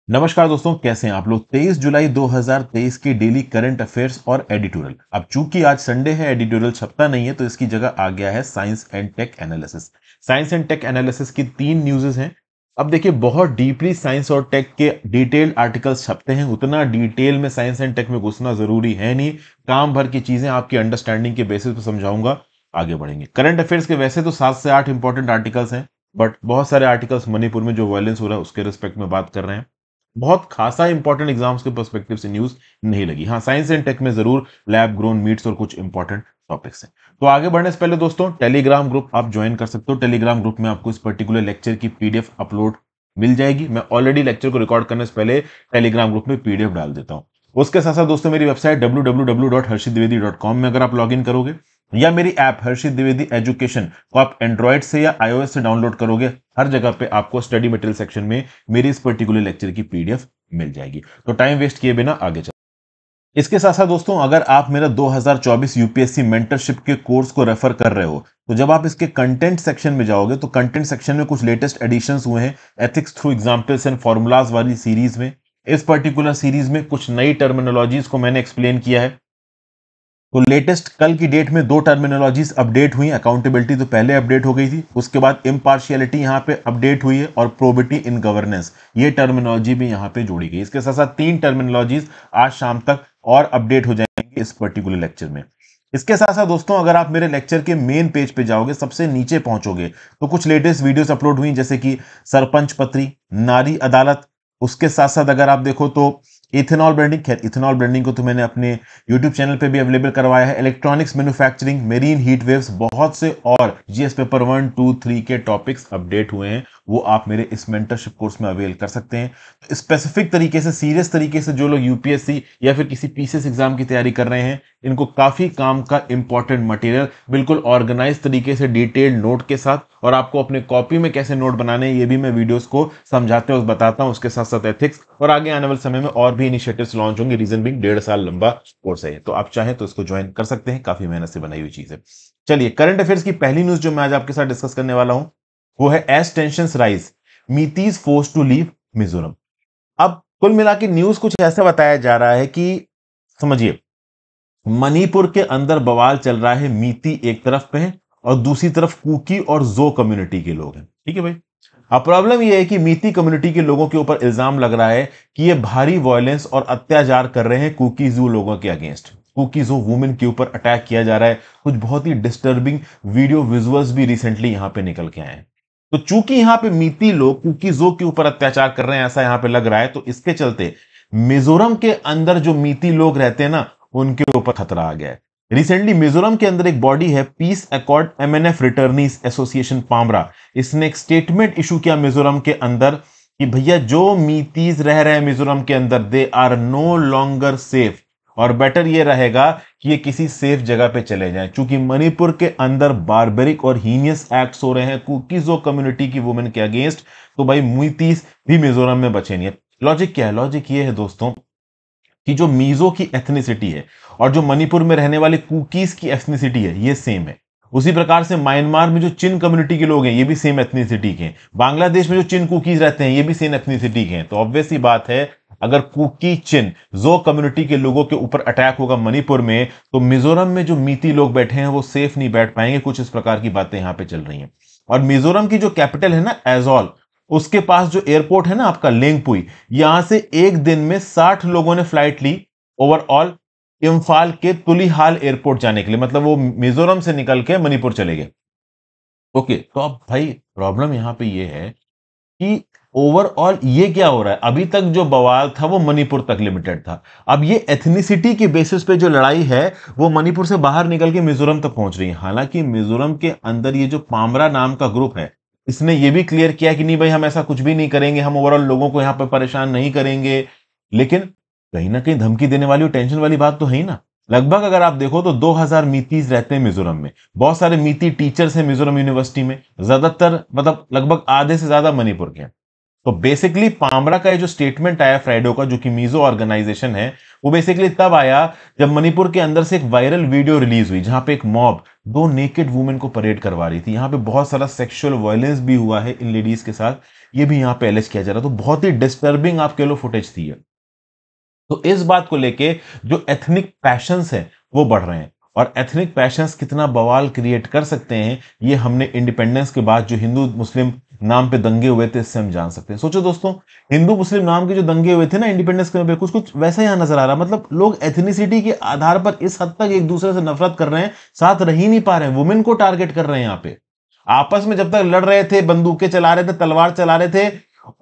नमस्कार दोस्तों, कैसे हैं आप लोग। 23 जुलाई 2023 की डेली करंट अफेयर्स और एडिटोरियल। अब चूंकि आज संडे है, एडिटोरियल छपता नहीं है, तो इसकी जगह आ गया है science and tech analysis. Science and tech analysis की 3 न्यूज़ेस हैं। अब देखिए, बहुत डीपली साइंस और टेक के डिटेल्ड आर्टिकल्स छपते हैं। उतना डिटेल में साइंस एंड टेक में घुसना जरूरी है नहीं। काम भर की चीजें आपकी अंडरस्टैंडिंग के बेसिस पे समझाऊंगा। आगे बढ़ेंगे। करंट अफेयर्स के वैसे तो 7 से 8 इंपॉर्टेंट आर्टिकल्स हैं, बट बहुत सारे आर्टिकल्स मणिपुर में जो वायलेंस हो रहा है उसके रिस्पेक्ट में बात कर रहे हैं। बहुत खासा इंपॉर्टेंट एग्जाम्स के पर्सपेक्टिव से न्यूज नहीं लगी। हाँ, साइंस एंड टेक में जरूर लैब ग्रोन मीट्स और कुछ इंपॉर्टेंट टॉपिक्स हैं। तो आगे बढ़ने से पहले दोस्तों, टेलीग्राम ग्रुप आप ज्वाइन कर सकते हो। टेलीग्राम ग्रुप में आपको इस पर्टिकुलर लेक्चर की पीडीएफ अपलोड मिल जाएगी। मैं ऑलरेडी लेक्चर को रिकॉर्ड करने से पहले टेलीग्राम ग्रुप में पीडीएफ डाल देता हूं। उसके साथ साथ दोस्तों, मेरी वेबसाइट www.harshitdwedi.com में अगर आप लॉगिन करोगे, या मेरी ऐप हर्षित द्विवेदी एजुकेशन को आप एंड्रॉइड से या आईओएस से डाउनलोड करोगे, हर जगह पे आपको स्टडी मटेरियल सेक्शन में मेरी इस पर्टिकुलर लेक्चर की पीडीएफ मिल जाएगी। तो टाइम वेस्ट किए बिना आगे चल। इसके साथ साथ दोस्तों, अगर आप मेरा 2024 यूपीएससी मेंटरशिप के कोर्स को रेफर कर रहे हो, तो जब आप इसके कंटेंट सेक्शन में जाओगे तो कंटेंट सेक्शन में कुछ लेटेस्ट एडिशंस हुए हैं ethics through examples and formulas वाली सीरीज में। इस पर्टिकुलर सीरीज में कुछ नई टर्मिनोलॉजीज को मैंने एक्सप्लेन किया है। तो लेटेस्ट कल की डेट में 2 टर्मिनोलॉजीज अपडेट हुई। अकाउंटेबिलिटी तो पहले अपडेट हो गई थी, उसके बाद इम्पार्शियलिटी यहां पे अपडेट हुई है, और प्रोबिटी इन गवर्नेंस ये टर्मिनोलॉजी भी यहां पे जोड़ी गई। इसके साथ साथ 3 टर्मिनोलॉजीज आज शाम तक और अपडेट हो जाएंगे इस पर्टिकुलर लेक्चर में। इसके साथ साथ दोस्तों, अगर आप मेरे लेक्चर के मेन पेज पे जाओगे, सबसे नीचे पहुंचोगे, तो कुछ लेटेस्ट वीडियोस अपलोड हुई, जैसे कि सरपंच पत्री, नारी अदालत। उसके साथ साथ अगर आप देखो तो इथेनॉल ब्रांडिंग, खैर इथेनॉल ब्रांडिंग को तो मैंने अपने यूट्यूब चैनल पे भी अवेलेबल करवाया है। Electronics manufacturing, marine heat waves, बहुत से और जीएस पेपर 1, 2, 3 के टॉपिक्स अपडेट हुए हैं। वो आप मेरे इस मेंटरशिप कोर्स में अवेल कर सकते हैं। स्पेसिफिक तरीके से, सीरियस तरीके से जो लोग यूपीएससी या फिर किसी पीसीएस एग्जाम की तैयारी कर रहे हैं, इनको काफी काम का इंपॉर्टेंट मटेरियल बिल्कुल ऑर्गेनाइज तरीके से डिटेल्ड नोट के साथ, और आपको अपने कॉपी में कैसे नोट बनाने हैं ये भी मैं वीडियोस को समझाते हुए बताता हूं। उसके साथ साथ एथिक्स, और आगे आने वाले समय में और भी इनिशिएटिव्स लॉन्च होंगे। रीजन बिंग 1.5 साल लंबा कोर्स है, तो आप चाहें तो इसको ज्वाइन कर सकते हैं। काफी मेहनत से बनाई हुई चीज है। चलिए, करंट अफेयर्स की पहली न्यूज जो मैं आज आपके साथ डिस्कस करने वाला हूं, वो है as tensions rise, Meiteis forced to leave Mizoram. अब कुल मिला के न्यूज कुछ ऐसा बताया जा रहा है कि, समझिए, मणिपुर के अंदर बवाल चल रहा है। मीती एक तरफ पे है और दूसरी तरफ कुकी और जो कम्युनिटी के लोग हैं। ठीक है भाई। अब प्रॉब्लम यह है कि मीती कम्युनिटी के लोगों के ऊपर इल्जाम लग रहा है कि ये भारी वायलेंस और अत्याचार कर रहे हैं कुकीजू लोगों के अगेंस्ट। कुकीजू वुमेन के ऊपर अटैक किया जा रहा है। कुछ बहुत ही डिस्टर्बिंग वीडियो विजुअल्स भी रिसेंटली यहां पे निकल के आए हैं। तो चूंकि यहां पे मीती लोग कुकीजो के ऊपर अत्याचार कर रहे हैं, ऐसा यहां पे लग रहा है, तो इसके चलते मिजोरम के अंदर जो मीती लोग रहते हैं ना, उनके ऊपर खतरा आ गया है। रिसेंटली मिजोरम के अंदर एक बॉडी है, peace accord MNF returnees association PAMRA. इसने एक स्टेटमेंट इशू किया मिजोरम के अंदर कि भैया, जो मीतीज रह रहे हैं मिजोरम के अंदर, they are no longer safe, और बेटर ये रहेगा कि ये किसी सेफ जगह पे चले जाएं। चूंकि मणिपुर के अंदर बारबरिक और हीनियस एक्ट्स हो रहे हैं कुकीजो कम्युनिटी की वुमेन के अगेंस्ट, तो भाई मीतीज भी मिजोरम में बचे नहीं है। लॉजिक क्या है? लॉजिक ये है दोस्तों कि जो मीजो की एथनिसिटी है और जो मणिपुर में रहने वाले कुकीज की एथनिसिटी है, ये सेम है। उसी प्रकार से म्यांमार में जो चिन कम्युनिटी के लोग हैं, ये भी सेम एथनिसिटी के हैं। बांग्लादेश में जो चिन कुकीज रहते हैं, ये भी सेम एथनिसिटी के हैं। तो ऑब्वियस सी बात है, अगर कुकी चिन जो कम्युनिटी के लोगों के ऊपर अटैक होगा मणिपुर में, तो मिजोरम में जो मीती लोग बैठे हैं वो सेफ नहीं बैठ पाएंगे। कुछ इस प्रकार की बातें यहां पे चल रही हैं। और मिजोरम की जो कैपिटल है ना, एजोल, उसके पास जो एयरपोर्ट है ना आपका, लेंगपुई, यहां से एक दिन में 60 लोगों ने फ्लाइट ली ओवरऑल इम्फाल के तुलिहाल एयरपोर्ट जाने के लिए। मतलब वो मिजोरम से निकल के मणिपुर चले गए। ओके, तो अब भाई प्रॉब्लम यहां पे ये है कि ओवरऑल ये क्या हो रहा है। अभी तक जो बवाल था वो मणिपुर तक लिमिटेड था। अब ये एथनिसिटी के बेसिस पे जो लड़ाई है, वो मणिपुर से बाहर निकल के मिजोरम तक पहुंच रही है। हालांकि मिजोरम के अंदर ये जो पामरा नाम का ग्रुप है, इसने ये भी क्लियर किया कि नहीं भाई, हम ऐसा कुछ भी नहीं करेंगे, हम ओवरऑल लोगों को यहां पर परेशान नहीं करेंगे। लेकिन कहीं ना कहीं धमकी देने वाली और टेंशन वाली बात तो है ही ना। लगभग अगर आप देखो तो 2000 मीतीज रहते हैं मिजोरम में। बहुत सारे मीती टीचर्स हैं मिजोरम यूनिवर्सिटी में, ज्यादातर मतलब लगभग आधे से ज्यादा मणिपुर के हैं। तो बेसिकली पामरा का ये जो स्टेटमेंट आया फ्राइडे का, जो कि मीजो ऑर्गेनाइजेशन है, वो बेसिकली तब आया जब मणिपुर के अंदर से एक वायरल वीडियो रिलीज हुई, जहां पे एक मॉब 2 नेकेड वुमेन को परेड करवा रही थी। यहां पे बहुत सारा सेक्सुअल वायलेंस भी हुआ है इन लेडीज के साथ। ये भी यहाँ पे एलिज किया जा रहा है। तो बहुत ही डिस्टर्बिंग आप कह लो फुटेज थी ये। तो इस बात को लेके जो एथनिक पैशंस है वो बढ़ रहे हैं, और एथनिक पैशंस कितना बवाल क्रिएट कर सकते हैं ये हमने इंडिपेंडेंस के बाद जो हिंदू मुस्लिम नाम पे दंगे हुए थे इससे हम जान सकते हैं। सोचो दोस्तों, हिंदू मुस्लिम नाम के जो दंगे हुए थे ना इंडिपेंडेंस के पे, कुछ कुछ वैसा यहां नजर आ रहा है। मतलब लोग एथनिसिटी के आधार पर इस हद तक एक दूसरे से नफरत कर रहे हैं, साथ रह ही नहीं पा रहे हैं, वुमेन को टारगेट कर रहे हैं यहाँ पे। आपस में जब तक लड़ रहे थे, बंदूकें चला रहे थे, तलवार चला रहे थे,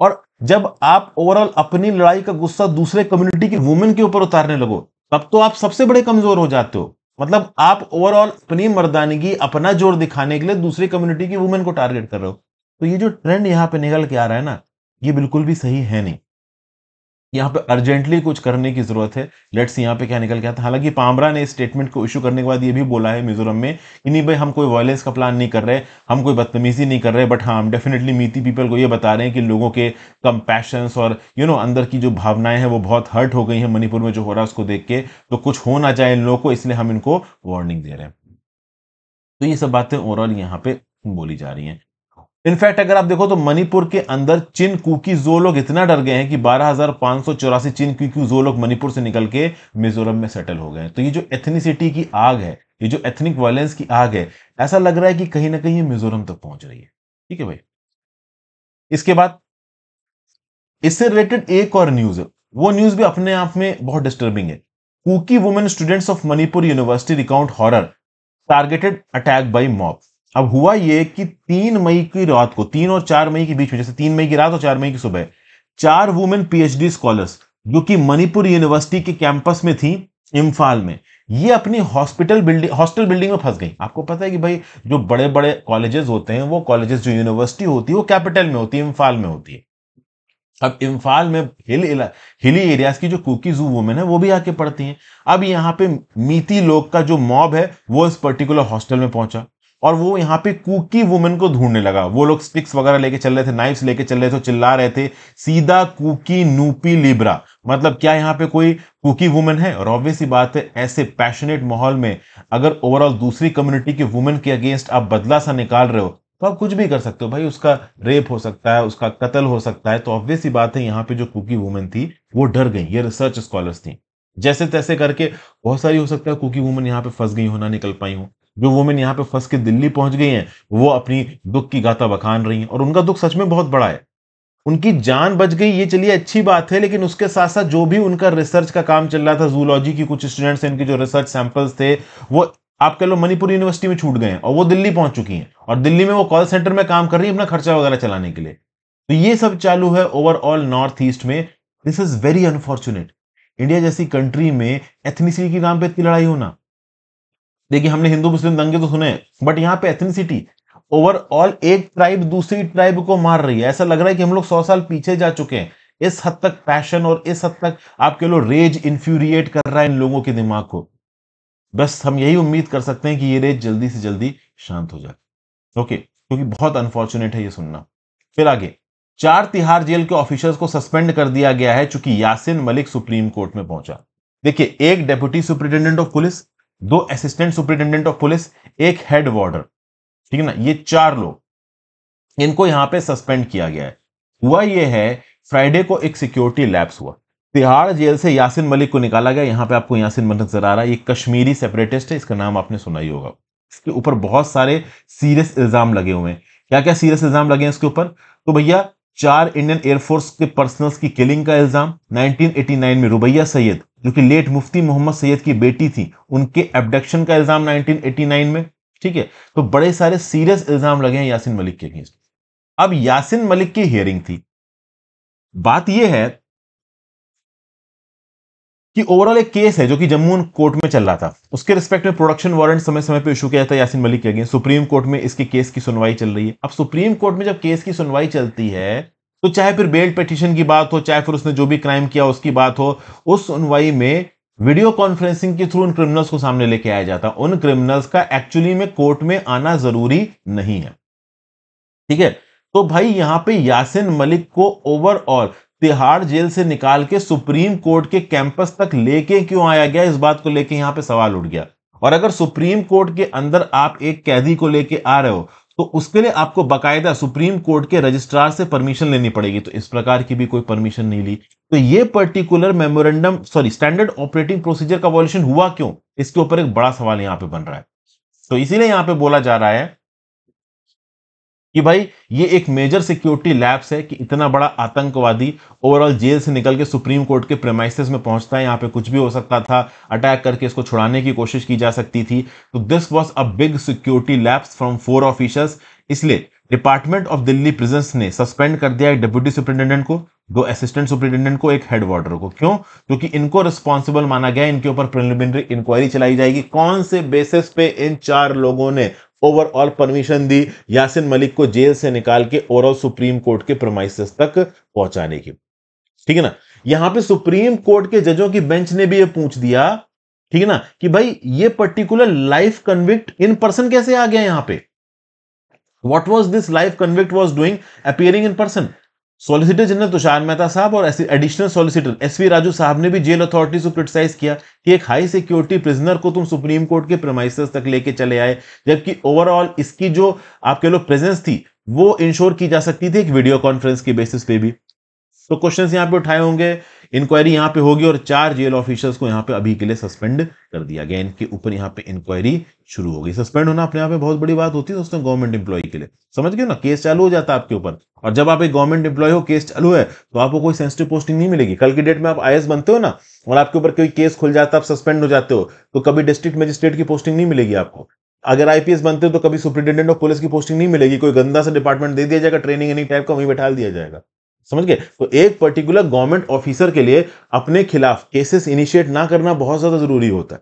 और जब आप ओवरऑल अपनी लड़ाई का गुस्सा दूसरे कम्युनिटी के वुमेन के ऊपर उतारने लगो, तब तो आप सबसे बड़े कमजोर हो जाते हो। मतलब आप ओवरऑल अपनी मर्दानगी, अपना जोर दिखाने के लिए दूसरी कम्युनिटी की वुमेन को टारगेट कर रहे हो। तो ये जो ट्रेंड यहां पे निकल के आ रहा है ना, ये बिल्कुल भी सही है नहीं। यहाँ पे अर्जेंटली कुछ करने की जरूरत है। लेट्स यहाँ पे क्या निकल के आता है। हालांकि पामरा ने इस स्टेटमेंट को इशू करने के बाद ये भी बोला है मिजोरम में कि नहीं भाई, हम कोई वायलेंस का प्लान नहीं कर रहे, हम कोई बदतमीजी नहीं कर रहे, बट हाँ हम डेफिनेटली मीती पीपल को ये बता रहे हैं कि लोगों के कंपैशंस और अंदर की जो भावनाएं हैं वो बहुत हर्ट हो गई हैं मणिपुर में जो हो रहा है उसको देख के, तो कुछ हो ना जाए इन लोगों को, इसलिए हम इनको वार्निंग दे रहे हैं। तो ये सब बातें ओवरऑल यहाँ पे बोली जा रही हैं। इनफैक्ट अगर आप देखो तो मणिपुर के अंदर चिन कुकी जो लोग इतना डर गए हैं कि 12,584 चिन कुकी जो लोग मणिपुर से निकल के मिजोरम में सेटल हो गए हैं। तो ये जो एथनिसिटी की आग है, ये जो एथनिक वायलेंस की आग है, ऐसा लग रहा है कि कहीं ना कहीं ये मिजोरम तक पहुंच रही है। ठीक है भाई। इसके बाद इससे रिलेटेड एक और न्यूज है, वो न्यूज भी अपने आप में बहुत डिस्टर्बिंग है। Kuki women students of Manipur University recount horror targeted attack by mob. अब हुआ ये कि 3 मई की रात को, 3 और 4 मई के बीच में, जैसे 3 मई की रात और 4 मई की सुबह, 4 वुमेन पीएचडी स्कॉलर्स जो कि मणिपुर यूनिवर्सिटी के कैंपस में थी इम्फाल में, ये अपनी हॉस्टल बिल्डिंग में फंस गई। आपको पता है कि भाई जो बड़े बड़े कॉलेजेस होते हैं, वो कॉलेजेस जो यूनिवर्सिटी होती है वो कैपिटल में होती है, इम्फाल में होती है। अब इम्फाल में हिली एरियाज की जो कुकी जू वुमेन है वो भी आके पढ़ती हैं। अब यहाँ पे मीती लोग का जो मॉब है वो इस पर्टिकुलर हॉस्टल में पहुंचा, और वो यहाँ पे कुकी वुमेन को ढूंढने लगा। वो लोग स्टिक्स वगैरह लेके चल रहे थे, नाइफ्स लेके चल रहे थे, चिल्ला रहे थे सीधा कुकी नूपी लिब्रा। मतलब क्या यहाँ पे कोई कुकी वुमेन है? और ऑब्वियस सी बात है, ऐसे पैशनेट माहौल में अगर ओवरऑल दूसरी कम्युनिटी के वुमेन के अगेंस्ट आप बदला सा निकाल रहे हो तो आप कुछ भी कर सकते हो भाई। उसका रेप हो सकता है, उसका कत्ल हो सकता है। तो ऑब्वियस सी बात है, यहाँ पे जो कुकी वुमेन थी वो डर गई। ये रिसर्च स्कॉलर्स थी, जैसे तैसे करके बहुत सारी हो सकता है कुकी वुमेन यहाँ पे फंस गई हो, ना निकल पाई हो। जो वुमेन यहाँ पे फंस के दिल्ली पहुंच गई हैं, वो अपनी दुख की गाथा बखान रही हैं, और उनका दुख सच में बहुत बड़ा है। उनकी जान बच गई, ये चलिए अच्छी बात है, लेकिन उसके साथ साथ जो भी उनका रिसर्च का काम चल रहा था, जूलॉजी की कुछ स्टूडेंट्स, इनके जो रिसर्च सैंपल्स थे वो आप कह लो मणिपुर यूनिवर्सिटी में छूट गए हैं, और वो दिल्ली पहुंच चुकी हैं, और दिल्ली में वो कॉल सेंटर में काम कर रही है अपना खर्चा वगैरह चलाने के लिए। तो ये सब चालू है ओवरऑल नॉर्थ ईस्ट में। This is very unfortunate. India जैसी कंट्री में एथनिसिटी के नाम पे इतनी लड़ाई होना। देखिए, हमने हिंदू मुस्लिम दंगे तो सुने, बट यहाँ पे एथनिसिटी, ओवरऑल एक ट्राइब दूसरी ट्राइब को मार रही है। ऐसा लग रहा है कि हम लोग 100 साल पीछे जा चुके हैं। इस हद तक पैशन और इस हद तक आप कह लो रेज इन्फ्यूरिएट कर रहा है इन लोगों के दिमाग को। बस हम यही उम्मीद कर सकते हैं कि ये रेज जल्दी से जल्दी शांत हो जाए। ओके, क्योंकि बहुत अनफॉर्चुनेट है ये सुनना। फिर आगे, 4 तिहाड़ जेल के ऑफिसर्स को सस्पेंड कर दिया गया है चूंकि यासिन मलिक सुप्रीम कोर्ट में पहुंचा। देखिए, एक deputy superintendent of police, 2 assistant superintendent of police, एक हेड वार्डर, ठीक है ना, ये 4 लोग, इनको यहां पे सस्पेंड किया गया है। हुआ ये है, फ्राइडे को एक सिक्योरिटी लैप्स हुआ, तिहाड़ जेल से यासिन मलिक को निकाला गया। यहां पे आपको यासिन मलिक नजर आ रहा है, ये कश्मीरी सेपरेटिस्ट है, इसका नाम आपने सुना ही होगा। इसके ऊपर बहुत सारे सीरियस इल्जाम लगे हुए हैं। क्या क्या सीरियस इल्जाम लगे हैं इसके ऊपर? तो भैया, 4 इंडियन एयरफोर्स के पर्सनल्स की किलिंग का इल्जाम, 1989 में रुबैया सैयद जो कि लेट मुफ्ती मोहम्मद सैयद की बेटी थी, उनके एब्डक्शन का इल्जाम 1989 में। ठीक है, तो बड़े सारे सीरियस इल्जाम लगे हैं यासिन मलिक के अगेंस्ट। अब यासिन मलिक की हियरिंग थी। बात यह है कि ओवरऑल एक केस है जो कि जम्मू कोर्ट में चल रहा था, उसके रिस्पेक्ट में प्रोडक्शन वारंट समय समय पे इशू किया था यासिन मलिक के अगेंस्ट। सुप्रीम कोर्ट में इसके केस की सुनवाई चल रही है। अब सुप्रीम कोर्ट में जब केस की सुनवाई चलती है, तो चाहे फिर बेल पिटीशन की बात हो, चाहे फिर उसने जो भी क्राइम किया उसकी बात हो, उस सुनवाई में वीडियो कॉन्फ्रेंसिंग के थ्रू उन क्रिमिनल्स को सामने लेके आया जाता। उन क्रिमिनल्स का एक्चुअली में कोर्ट में आना जरूरी नहीं है। ठीक है, तो भाई यहां पे यासिन मलिक को ओवरऑल तिहाड़ जेल से निकाल के सुप्रीम कोर्ट के कैंपस तक लेके क्यों आया गया, इस बात को लेके यहां पे सवाल उठ गया। और अगर सुप्रीम कोर्ट के अंदर आप एक कैदी को लेके आ रहे हो, तो उसके लिए आपको बाकायदा सुप्रीम कोर्ट के रजिस्ट्रार से परमिशन लेनी पड़ेगी। तो इस प्रकार की भी कोई परमिशन नहीं ली। तो ये particular memorandum standard operating procedure का वॉल्यूशन हुआ क्यों, इसके ऊपर एक बड़ा सवाल यहां पे बन रहा है। तो इसीलिए यहां पे बोला जा रहा है कि भाई ये एक मेजर सिक्योरिटी लैप्स है कि इतना बड़ा आतंकवादी ओवरऑल जेल से निकल के सुप्रीम कोर्ट के प्रेमाइसेस में पहुंचता है। यहां पे कुछ भी हो सकता था, अटैक करके इसको छुड़ाने की कोशिश की जा सकती थी। तो this was a big security lapse from 4 officers. इसलिए डिपार्टमेंट ऑफ दिल्ली प्रिजन्स ने सस्पेंड कर दिया एक डिप्टी सुपरिटेंडेंट को, 2 असिस्टेंट सुपरिटेंडेंट को, एक हेड वार्डर को। क्यों? क्योंकि इनको रिस्पॉन्सिबल माना गया, इनके ऊपर प्रिलिमिनरी इंक्वायरी चलाई जाएगी। कौन से बेसिस पे इन 4 लोगों ने ओवरऑल परमिशन दी यासिन मलिक को जेल से निकाल के ओवरऑल सुप्रीम कोर्ट के प्रेमाइसेस तक पहुंचाने की। ठीक है ना। यहां पे सुप्रीम कोर्ट के जजों की बेंच ने भी ये पूछ दिया, ठीक है ना, कि भाई ये particular life convict in person कैसे आ गया यहां पे। What was this life convict was doing appearing in person. Solicitor general Tushar Mehta साहब और एडिशनल सॉलिसिटर एसवी राजू साहब ने भी जेल अथॉरिटीज को क्रिटिसाइज किया कि एक हाई सिक्योरिटी प्रिजनर को तुम सुप्रीम कोर्ट के प्रेमाइसेस तक लेके चले आए, जबकि ओवरऑल इसकी जो आप कह लो प्रेजेंस थी वो इंश्योर की जा सकती थी एक वीडियो कॉन्फ्रेंस की बेसिस पे भी। तो क्वेश्चंस यहां पे उठाए होंगे, इंक्वायरी यहां पे होगी और 4 जेल ऑफिसर्स को यहां पे अभी के लिए सस्पेंड कर दिया गया। इनके ऊपर यहां पे इंक्वायरी शुरू हो गई। सस्पेंड होना अपने आप में बहुत बड़ी बात होती है दोस्तों गवर्नमेंट एम्प्लॉय के लिए, समझ गए ना। केस चालू हो जाता है आपके ऊपर, और जब आप एक गवर्नमेंट एम्प्लॉय हो, केस चालू है, तो आपको कोई सेंसिटिव पोस्टिंग नहीं मिलेगी। कल की डेट में आप आईएएस बनते हो ना, और आपके ऊपर कोई केस खुल जाता है, आप सस्पेंड हो जाते हो, तो कभी डिस्ट्रिक्ट मजिस्ट्रेट की पोस्टिंग नहीं मिलेगी आपको। अगर आईपीएस बनते हो तो कभी सुपरिटेंडेंट ऑफ पुलिस की पोस्टिंग नहीं मिलेगी, कोई गंदा सा डिपार्टमेंट दे दिया जाएगा, ट्रेनिंग एनी टाइप का, वहीं बैठा दिया जाएगा। समझ गए। तो एक पर्टिकुलर गवर्नमेंट ऑफिसर के लिए अपने खिलाफ केसेस इनिशिएट ना करना बहुत ज्यादा जरूरी होता है,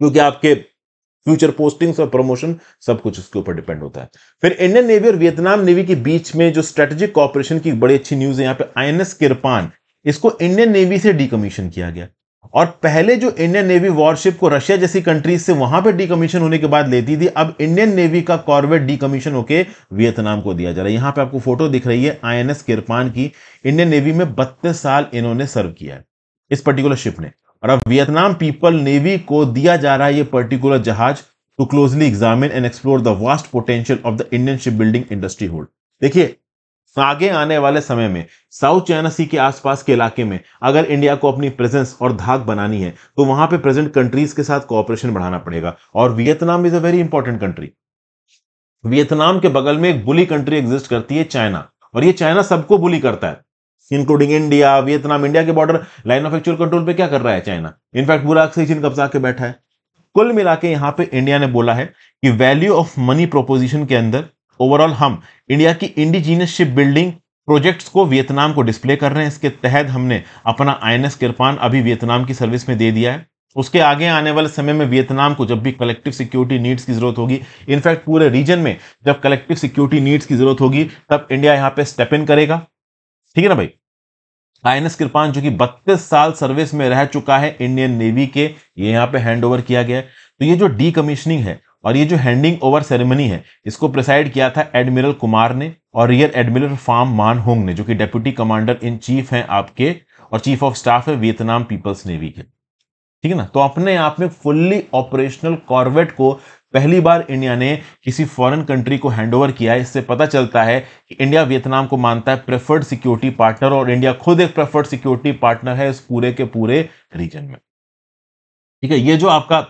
क्योंकि आपके फ्यूचर पोस्टिंग्स और प्रमोशन सब कुछ उसके ऊपर डिपेंड होता है। फिर इंडियन नेवी और वियतनाम नेवी के बीच में जो स्ट्रेटेजिक कॉपरेशन की बड़ी अच्छी न्यूज है यहां पे, आईएनएस किरपान, इसको इंडियन नेवी से डीकमीशन किया गया। और पहले जो इंडियन नेवी वॉरशिप को रशिया जैसी कंट्रीज से वहां पे डीकमीशन होने के बाद लेती थी, अब इंडियन नेवी का कॉर्वेट डीकमीशन होके वियतनाम को दिया जा रहा है। यहां पे आपको फोटो दिख रही है आईएनएस किरपान की। इंडियन नेवी में 32 साल इन्होंने सर्व किया है इस पर्टिकुलर शिप ने, और अब वियतनाम पीपल नेवी को दिया जा रहा है ये पर्टिकुलर जहाज to closely examine and explore the vast potential of the Indian ship building industry hold. देखिए, आगे आने वाले समय में साउथ चाइना सी के आसपास के इलाके में अगर इंडिया को अपनी प्रेजेंस और धाक बनानी है, तो वहां पे प्रेजेंट कंट्रीज के साथ कोऑपरेशन बढ़ाना पड़ेगा। और Vietnam is a very important country. Vietnam के बगल में एक बुली कंट्री एग्जिस्ट करती है, चाइना, और ये चाइना सबको बुली करता है, इंक्लूडिंग इंडिया। वियतनाम इंडिया के border line of actual control पे क्या कर रहा है चाइना, इनफैक्ट पूरा ऑक्सीजन कब्जा के बैठा है। कुल मिला के यहां पे इंडिया ने बोला है कि वैल्यू ऑफ मनी प्रोपोजिशन के अंदर ओवरऑल हम इंडिया की इंडिजीनियस शिप बिल्डिंग प्रोजेक्ट्स को वियतनाम को डिस्प्ले कर रहे हैं। इसके तहत हमने अपना आईएनएस किरपान अभी वियतनाम की सर्विस में दे दिया है। उसके आगे आने वाले समय में वियतनाम को जब भी कलेक्टिव सिक्योरिटी नीड्स की जरूरत होगी, इनफैक्ट पूरे रीजन में जब कलेक्टिव सिक्योरिटी नीड्स की जरूरत होगी, तब इंडिया यहां पे स्टेप इन करेगा। ठीक है ना भाई। आईएनएस किरपान जो कि 32 साल सर्विस में रह चुका है इंडियन नेवी के, ये यहां पे हैंड ओवर किया गया है। तो ये जो डीकमीशनिंग है और ये जो हैंडिंग ओवर सेरेमनी है, इसको प्रिसाइड किया था एडमिरल कुमार ने और रियर एडमिरल फार्म मान होंग ने, जो कि डेप्यूटी कमांडर इन चीफ हैं आपके और चीफ ऑफ स्टाफ है वियतनाम पीपल्स नेवी के। ठीक है ना। तो अपने आप में फुल्ली ऑपरेशनल कॉर्वेट को पहली बार इंडिया ने किसी फॉरेन कंट्री को हैंडओवर किया है। इससे पता चलता है कि इंडिया वियतनाम को मानता है प्रेफर्ड सिक्योरिटी पार्टनर, और इंडिया खुद एक प्रेफर्ड सिक्योरिटी पार्टनर है इस पूरे के पूरे रीजन में। ठीक है। ये जो आपका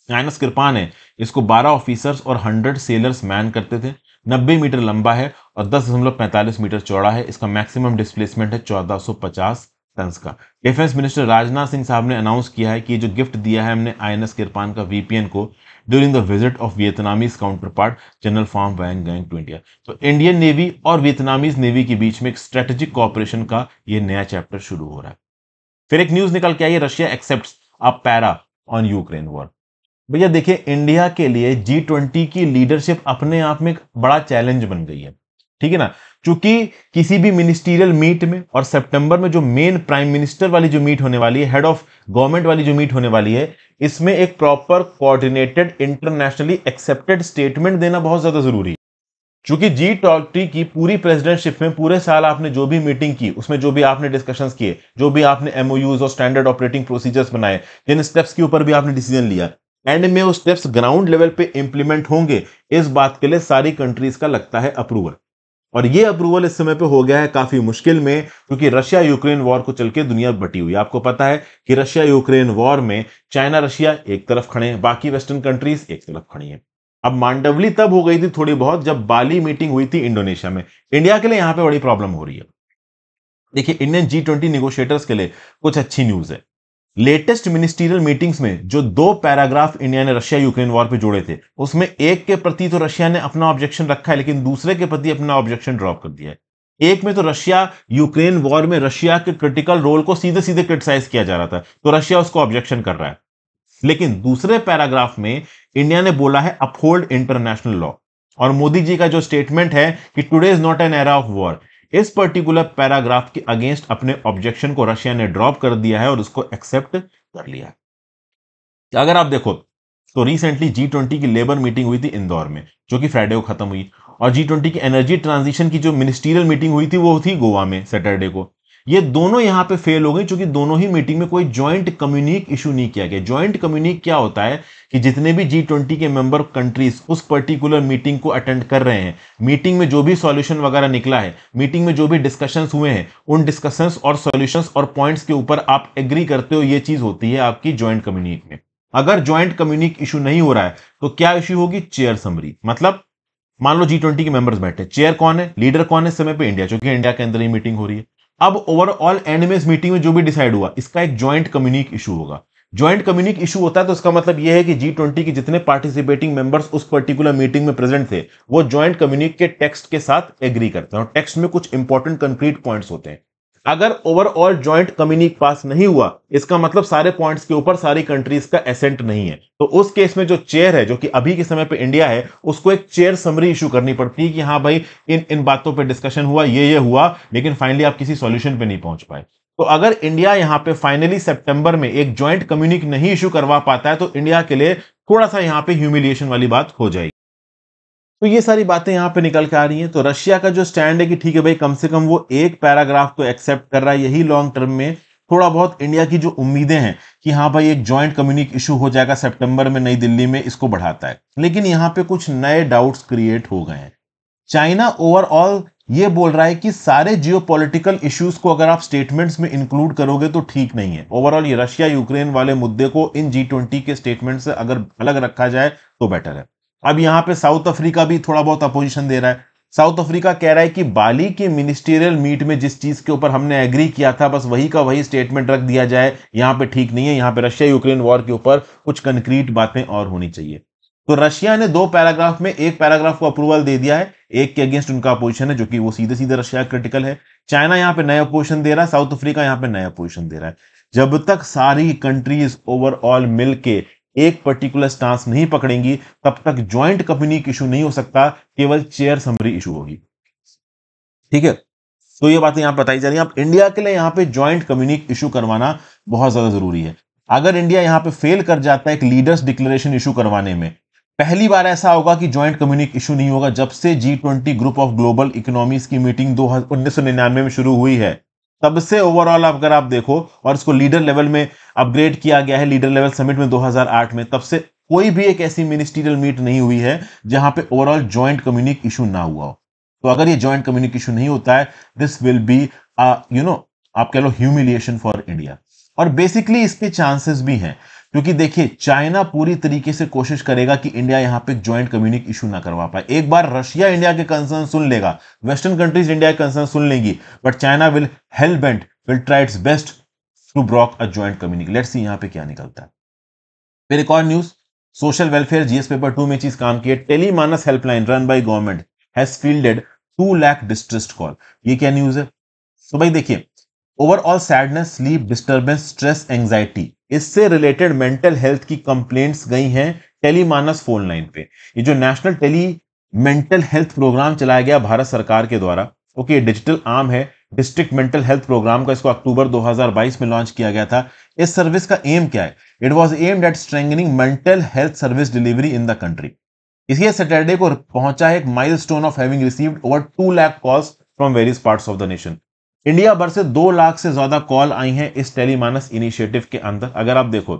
आईएनएस किरपान है, इसको 12 ऑफिसर्स और 100 सेलर्स मैन करते थे। 90 मीटर लंबा है और 10.45 मीटर चौड़ा है। इसका मैक्सिमम डिस्प्लेसमेंट है 1450 टन्स का। डिफेंस मिनिस्टर राजनाथ सिंह साहब ने अनाउंस किया है कि ये जो गिफ्ट दिया है हमने आईएनएस किरपान का वीपीएन को during the visit of Vietnamese counterpart general Phan Van Giang to India. तो इंडियन नेवी और वियतनामीज नेवी के बीच में एक स्ट्रेटेजिक कॉपरेशन का ये नया चैप्टर शुरू हो रहा है। फिर एक न्यूज निकल के आई है, Russia accepts a para on Ukraine war. भैया देखिए, इंडिया के लिए G20 की लीडरशिप अपने आप में एक बड़ा चैलेंज बन गई है। ठीक है ना। चूंकि किसी भी मिनिस्ट्रियल मीट में और सितंबर में जो मेन प्राइम मिनिस्टर वाली जो मीट होने वाली है, हेड ऑफ गवर्नमेंट वाली जो मीट होने वाली है, इसमें एक proper coordinated internationally accepted statement देना बहुत ज्यादा जरूरी है। चूंकि G20 की पूरी प्रेसिडेंटशिप में पूरे साल आपने जो भी मीटिंग की, उसमें जो भी आपने डिस्कशंस किए, जो भी आपने MOUs और स्टैंडर्ड ऑपरेटिंग प्रोसीजर्स बनाए, जिन स्टेप्स के ऊपर भी आपने डिसीजन लिया, एंड में वो स्टेप्स ग्राउंड लेवल पे इंप्लीमेंट होंगे, इस बात के लिए सारी कंट्रीज का लगता है अप्रूवल। और ये अप्रूवल इस समय पे हो गया है काफी मुश्किल में, क्योंकि रशिया यूक्रेन वॉर को चल के दुनिया बटी हुई है। आपको पता है कि रशिया यूक्रेन वॉर में चाइना रशिया एक तरफ खड़े हैं, बाकी वेस्टर्न कंट्रीज एक तरफ खड़ी हैं। अब मांडवली तब हो गई थी थोड़ी बहुत जब बाली मीटिंग हुई थी इंडोनेशिया में। इंडिया के लिए यहां पे बड़ी प्रॉब्लम हो रही है। देखिए, इंडियन G20 निगोशिएटर्स के लिए कुछ अच्छी न्यूज है। लेटेस्ट मिनिस्ट्रियल मीटिंग्स में जो 2 पैराग्राफ इंडिया ने रशिया यूक्रेन वॉर पे जोड़े थे, उसमें एक के प्रति तो रशिया ने अपना ऑब्जेक्शन रखा है, लेकिन दूसरे के प्रति अपना ऑब्जेक्शन ड्रॉप कर दिया है। एक में तो रशिया यूक्रेन वॉर में रशिया के क्रिटिकल रोल को सीधे सीधे क्रिटिसाइज किया जा रहा था, तो रशिया उसको ऑब्जेक्शन कर रहा है। लेकिन दूसरे पैराग्राफ में इंडिया ने बोला है अपहोल्ड इंटरनेशनल लॉ, और मोदी जी का जो स्टेटमेंट है कि today is not an era of war, इस पर्टिकुलर पैराग्राफ के अगेंस्ट अपने ऑब्जेक्शन को रशिया ने ड्रॉप कर दिया है और उसको एक्सेप्ट कर लिया है। अगर आप देखो तो रिसेंटली G20 की लेबर मीटिंग हुई थी इंदौर में, जो कि फ्राइडे को खत्म हुई, और G20 की एनर्जी ट्रांजिशन की जो मिनिस्ट्रियल मीटिंग हुई थी वो थी गोवा में सैटरडे को। ये दोनों यहां पे फेल हो गई, क्योंकि दोनों ही मीटिंग में कोई जॉइंट कम्युनिक इशू नहीं किया गया। जॉइंट कम्युनिक क्या होता है कि जितने भी G20 के मेंबर कंट्रीज उस पर्टिकुलर मीटिंग को अटेंड कर रहे हैं, मीटिंग में जो भी सॉल्यूशन वगैरह निकला है, मीटिंग में जो भी डिस्कशंस हुए हैं, उन डिस्कशंस और सॉल्यूशंस और पॉइंट्स के ऊपर आप एग्री करते हो, ये चीज होती है आपकी जॉइंट कम्युनिक में। अगर जॉइंट कम्युनिक इशू नहीं हो रहा है तो क्या इशू होगी? Chair summary. मतलब मान लो G20 के मेंबर्स बैठे, चेयर कौन है, लीडर कौन है इस समय पे? इंडिया, क्योंकि इंडिया के अंदर ही मीटिंग हो रही है। अब ओवरऑल एंड में इस मीटिंग में जो भी डिसाइड हुआ, इसका एक जॉइंट कम्युनिक इशू होगा। जॉइंट कम्युनिक इशू होता है तो इसका मतलब यह है कि G20 के जितने पार्टिसिपेटिंग मेंबर्स उस पर्टिकुलर मीटिंग में प्रेजेंट थे, वो जॉइंट कम्युनिक के टेक्स्ट के साथ एग्री करते हैं, और टेक्स्ट में कुछ इंपॉर्टेंट कंक्रीट पॉइंट्स होते हैं। अगर ओवरऑल जॉइंट कम्युनिक पास नहीं हुआ, इसका मतलब सारे पॉइंट्स के ऊपर सारी कंट्रीज का एसेंट नहीं है। तो उस केस में जो चेयर है, जो कि अभी के समय पे इंडिया है, उसको एक चेयर समरी इशू करनी पड़ती है कि हाँ भाई, इन इन बातों पे डिस्कशन हुआ, ये हुआ, लेकिन फाइनली आप किसी सॉल्यूशन पे नहीं पहुंच पाए। तो अगर इंडिया यहां पे फाइनली सितंबर में एक जॉइंट कम्युनिक नहीं इशू करवा पाता है, तो इंडिया के लिए थोड़ा सा यहां पे ह्यूमिलिएशन वाली बात हो जाएगी। तो ये सारी बातें यहां पे निकल के आ रही हैं। तो रशिया का जो स्टैंड है कि ठीक है भाई, कम से कम वो एक पैराग्राफ को एक्सेप्ट कर रहा है, यही लॉन्ग टर्म में थोड़ा बहुत इंडिया की जो उम्मीदें हैं कि हाँ भाई एक जॉइंट कम्युनिक इशू हो जाएगा सितंबर में नई दिल्ली में, इसको बढ़ाता है। लेकिन यहां पे कुछ नए डाउट्स क्रिएट हो गए हैं। चाइना ओवरऑल ये बोल रहा है कि सारे जियोपॉलिटिकल इश्यूज को अगर आप स्टेटमेंट्स में इंक्लूड करोगे तो ठीक नहीं है। ओवरऑल ये रशिया यूक्रेन वाले मुद्दे को इन G20 के स्टेटमेंट से अगर अलग रखा जाए तो बेटर है। अब यहां पे साउथ अफ्रीका भी थोड़ा बहुत अपोजिशन दे रहा है। साउथ अफ्रीका कह रहा है कि बाली के मिनिस्ट्रियल मीट में जिस चीज के ऊपर हमने एग्री किया था, बस वही का वही स्टेटमेंट रख दिया जाए, यहां पे ठीक नहीं है। यहां पे रशिया यूक्रेन वॉर के ऊपर कुछ कंक्रीट बातें और होनी चाहिए। तो रशिया ने 2 पैराग्राफ में एक पैराग्राफ को अप्रूवल दे दिया है, एक के अगेंस्ट उनका अपोजिशन है, जो कि वो सीधे सीधे रशिया क्रिटिकल है। चाइना यहां पे नया अपोजिशन दे रहा है, साउथ अफ्रीका यहां पे नया अपोजिशन दे रहा है। जब तक सारी कंट्रीज ओवरऑल मिलके एक पर्टिकुलर स्टांस नहीं पकड़ेंगी, तब तक ज्वाइंट कम्युनिक इशू नहीं हो सकता, केवल चेयर समरी इशू होगी। ठीक है, तो ये बातें यहां बताई जा रही है। अब इंडिया के लिए यहां पे ज्वाइंट कम्युनिक इशू करवाना बहुत ज्यादा जरूरी है। अगर इंडिया यहां पे फेल कर जाता है एक लीडर्स डिक्लेरेशन इशू करवाने में, पहली बार ऐसा होगा कि ज्वाइंट कम्युनिक इशू नहीं होगा जब से G20 group of global economies की मीटिंग 1999 में शुरू हुई है। तब से ओवरऑल अगर आप देखो, और इसको लीडर लेवल में अपग्रेड किया गया है लीडर लेवल समिट में 2008 में, तब से कोई भी एक ऐसी मिनिस्ट्रियल मीट नहीं हुई है जहां पे ओवरऑल ज्वाइंट कम्युनिक इशू ना हुआ हो। तो अगर ये ज्वाइंट कम्युनिक इशू नहीं होता है, दिस विल बी आप कह लो ह्यूमिलिएशन फॉर इंडिया। और बेसिकली इसके चांसेस भी हैं, क्योंकि देखिए चाइना पूरी तरीके से कोशिश करेगा कि इंडिया यहां पे ज्वाइंट कम्युनिक इशू ना करवा पाए। एक बार रशिया इंडिया के कंसर्न सुन लेगा, वेस्टर्न कंट्रीज इंडिया के कंसर्न सुन लेंगी, but China will hell bent will try its best to block a joint communique. Let's see यहां पे क्या निकलता है। फिर एक और news, social welfare GS paper 2 में चीज काम की है। TeleMANAS helpline run by government has fielded 2 lakh distressed call. ये क्या न्यूज है? तो भाई देखिए, overall sadness, sleep disturbance, stress, anxiety, इससे रिलेटेड मेंटल हेल्थ की कंप्लेंट्स गई हैं टेलीमानस फोन लाइन पे। ये जो national tele mental health programme चलाया गया भारत सरकार के द्वारा, ओके, डिजिटल आर्म है डिस्ट्रिक्ट मेंटल हेल्थ प्रोग्राम का, इसको अक्टूबर 2022 में लॉन्च किया गया था। इस सर्विस का एम क्या है? It was aimed at strengthening mental health service delivery in the country. इसी सैटरडे को पहुंचा है एक milestone of having received over 2 lakh calls from various parts of the nation. India भर से 2 लाख से ज्यादा कॉल आई हैं इस टेलीमानस इनिशिएटिव के अंदर। अगर आप देखो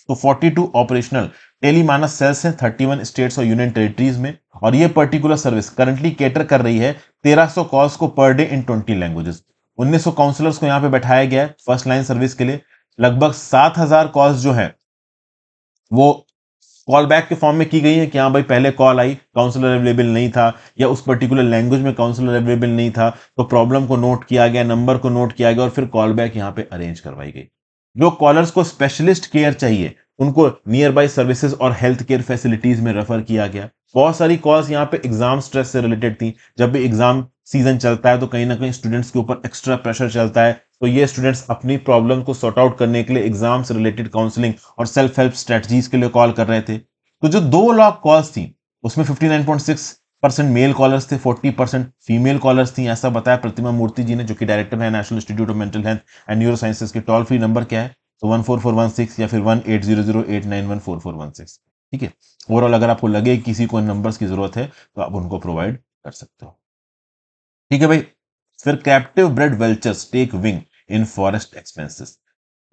तो 42 ऑपरेशनल टेलीमानस सेल्स हैं 31 स्टेट्स और यूनियन टेरिटरीज में, और ये पर्टिकुलर सर्विस करंटली केटर कर रही है 1300 कॉल्स को per day in 20 languages. 1900 counsellors को यहां पे बैठाया गया है फर्स्ट लाइन सर्विस के लिए। लगभग 7000 कॉल्स जो है वो कॉल बैक के फॉर्म में की गई है कि हाँ भाई पहले कॉल आई, काउंसलर अवेलेबल नहीं था, या उस पर्टिकुलर लैंग्वेज में काउंसलर अवेलेबल नहीं था, तो प्रॉब्लम को नोट किया गया, नंबर को नोट किया गया और फिर कॉल बैक यहाँ पे अरेंज करवाई गई। जो कॉलर्स को स्पेशलिस्ट केयर चाहिए उनको नियर बाई सर्विसेज और हेल्थ केयर फैसिलिटीज में रेफर किया गया। बहुत सारी कॉल्स यहाँ पे एग्जाम स्ट्रेस से रिलेटेड थी। जब भी एग्जाम सीजन चलता है तो कहीं ना कहीं स्टूडेंट्स के ऊपर एक्स्ट्रा प्रेशर चलता है, तो ये स्टूडेंट्स अपनी प्रॉब्लम को सॉर्ट आउट करने के लिए एग्जाम से रिलेटेड काउंसलिंग और सेल्फ हेल्प स्ट्रेटजीज के लिए कॉल कर रहे थे। तो जो 2 लाख कॉल्स थी उसमें 59.6% मेल कॉलर्स थे, 40% फीमेल कॉलर्स थी, ऐसा बताया प्रतिमा मूर्ति जी ने, जो कि डायरेक्टर है national institute of mental health and neuro sciences के। टोल फ्री नंबर क्या है? तो 14416 या फिर 1800891416। ठीक है, ओवरऑल अगर आपको लगे किसी को नंबर्स की जरूरत है तो आप उनको प्रोवाइड कर सकते हो। ठीक है भाई, फिर captive bred vultures take wing in forest expanses.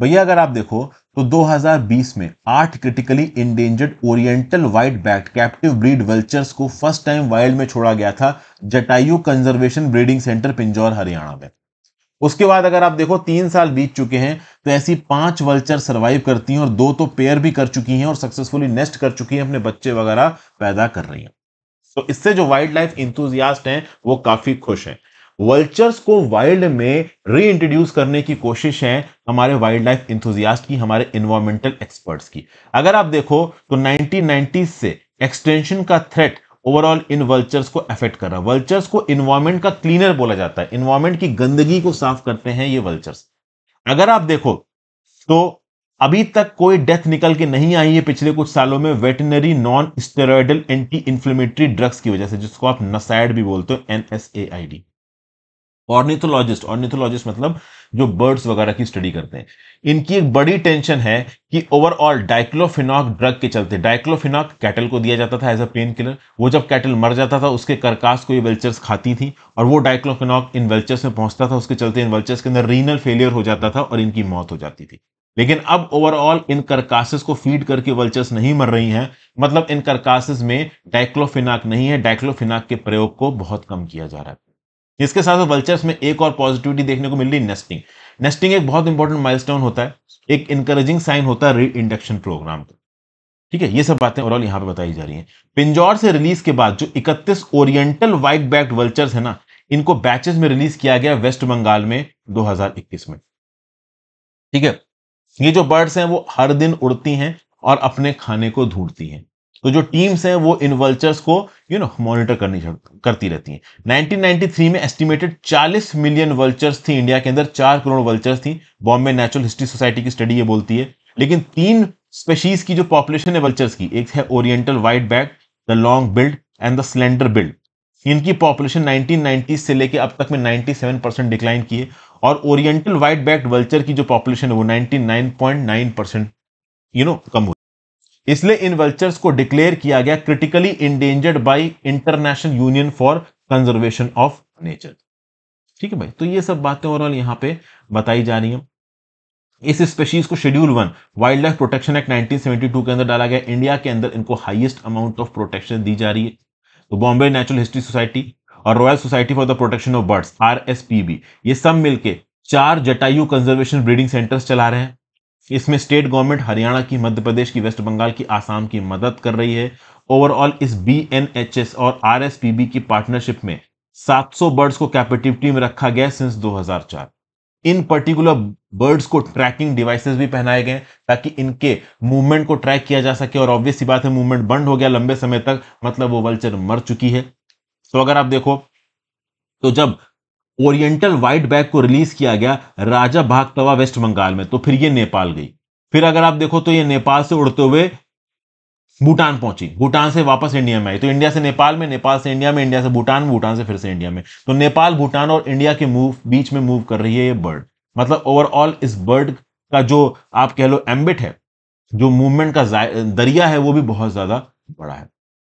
भैया अगर आप देखो तो 2020 में 8 critically endangered oriental white backed captive bred vultures को फर्स्ट टाइम वाइल्ड में छोड़ा गया था Jatayu conservation breeding centre Pinjore Haryana में। उसके बाद अगर आप देखो 3 साल बीत चुके हैं तो ऐसी 5 वल्चर सर्वाइव करती हैं और 2 तो पेयर भी कर चुकी हैं और सक्सेसफुली नेस्ट कर चुकी हैं, अपने बच्चे वगैरह पैदा कर रही हैं। तो इससे जो वाइल्ड लाइफ इंथुजियास्ट हैं वो काफी खुश हैं। वल्चर्स को वाइल्ड में री इंट्रोड्यूस करने की कोशिश है हमारे वाइल्ड लाइफ इंथुजियास्ट की, हमारे एनवायरमेंटल एक्सपर्ट्स की। अगर आप देखो तो 1990s से एक्सटेंशन का थ्रेट ओवरऑल इन वल्चर्स को अफेक्ट कर रहा है। वल्चर्स को इन्वायरमेंट का क्लीनर बोला जाता है, इन्वायरमेंट की गंदगी को साफ करते हैं ये वल्चर्स। अगर आप देखो तो अभी तक कोई डेथ निकल के नहीं आई है पिछले कुछ सालों में veterinary non steroidal anti inflammatory drugs की वजह से, जिसको आप नसाइड भी बोलते हो, NSAID। ऑर्निथोलॉजिस्ट मतलब जो बर्ड्स वगैरह की स्टडी करते हैं, इनकी एक बड़ी टेंशन है कि ओवरऑल डाइक्लोफिनॉक ड्रग के चलते, डाइक्लोफिनॉक कैटल को दिया जाता था एज अ पेन किलर, वो जब कैटल मर जाता था उसके करकास को ये वेल्चर्स खाती थी और वो डाइक्लोफिनॉक इन वेल्चर्स में पहुंचता था, उसके चलते इन वेल्चर्स के अंदर रीनल फेलियर हो जाता था और इनकी मौत हो जाती थी। लेकिन अब ओवरऑल इन करकासेस को फीड करके वल्चर्स नहीं मर रही हैं, मतलब इन करकासेस में डाइक्लोफिनाक नहीं है, डाइक्लोफिनाक के प्रयोग को बहुत कम किया जा रहा है। इसके साथ वल्चर्स में एक और पॉजिटिविटी देखने को मिल रही, नेस्टिंग। नेस्टिंग एक बहुत इंपॉर्टेंट माइलस्टोन होता है, एक इनकरेजिंग साइन होता है री इंडक्शन प्रोग्राम का। ठीक है, ये सब बातें ओवरऑल यहां पे बताई जा रही हैं। पिंजौर से रिलीज के बाद जो 31 ओरिएंटल व्हाइट बैक्ड वल्चर्स है ना, इनको बैचेस में रिलीज किया गया वेस्ट बंगाल में 2021 में। ठीक है, ये जो बर्ड्स हैं वो हर दिन उड़ती हैं और अपने खाने को ढूंढती हैं, तो जो टीम्स हैं वो इन वल्चर्स को मॉनिटर करती रहती हैं। 1993 में एस्टिमेटेड 40 मिलियन वल्चर्स थी इंडिया के अंदर, 4 करोड़ वल्चर्स थी, बॉम्बे नेचुरल हिस्ट्री सोसाइटी की स्टडी ये बोलती है। लेकिन 3 स्पेशीज की जो पॉपुलेशन है वल्चर्स की, एक है oriental white back, the long build and the slender billed, इनकी पॉपुलेशन 1990 से लेके अब तक में 97% डिक्लाइन की है, और ओरिएंटल व्हाइट बैक्ड वल्चर की जो पॉपुलेशन है वो 99.9% कम हुई। इसलिए इन वल्चर्स को डिक्लेयर किया गया critically endangered bye international union for conservation of nature. ठीक है भाई, तो ये सब बातें ओवरऑल यहां पे बताई जा रही हैं। इस स्पेशीज को schedule 1 wild life protection act 1972 के अंदर डाला गया। इंडिया के अंदर इनको हाईएस्ट अमाउंट ऑफ प्रोटेक्शन दी जा रही है। तो बॉम्बे नेचुरल हिस्ट्री सोसाइटी और royal society for the protection of birds RSPB, ये सब मिलके 4 जटायु कंजर्वेशन ब्रीडिंग सेंटर्स चला रहे हैं। इसमें स्टेट गवर्नमेंट हरियाणा की, मध्य प्रदेश की, वेस्ट बंगाल की, आसाम की मदद कर रही है। ओवरऑल इस BNHS और RSPB की पार्टनरशिप में 700 बर्ड्स को कैप्टिविटी में रखा गया सिंस 2004। इन पर्टिकुलर बर्ड्स को ट्रैकिंग डिवाइसेस भी पहनाए गए ताकि इनके मूवमेंट को ट्रैक किया जा सके, और ऑब्वियस सी बात है मूवमेंट बंद हो गया लंबे समय तक, मतलब वो वल्चर मर चुकी है। तो अगर आप देखो तो जब ओरिएंटल व्हाइट बैक को रिलीज किया गया राजा भागतवा वेस्ट बंगाल में, तो फिर ये नेपाल गई। फिर अगर आप देखो तो ये नेपाल से उड़ते हुए भूटान पहुंची, भूटान से वापस इंडिया में आई, तो इंडिया से नेपाल में, नेपाल से इंडिया में, इंडिया से भूटान में, भूटान से फिर से इंडिया में। तो नेपाल, भूटान और इंडिया के बीच में मूव कर रही है ये बर्ड। मतलब ओवरऑल इस बर्ड का जो आप कह लो एम्बिट है, जो मूवमेंट का दरिया है, वो भी बहुत ज्यादा बड़ा है।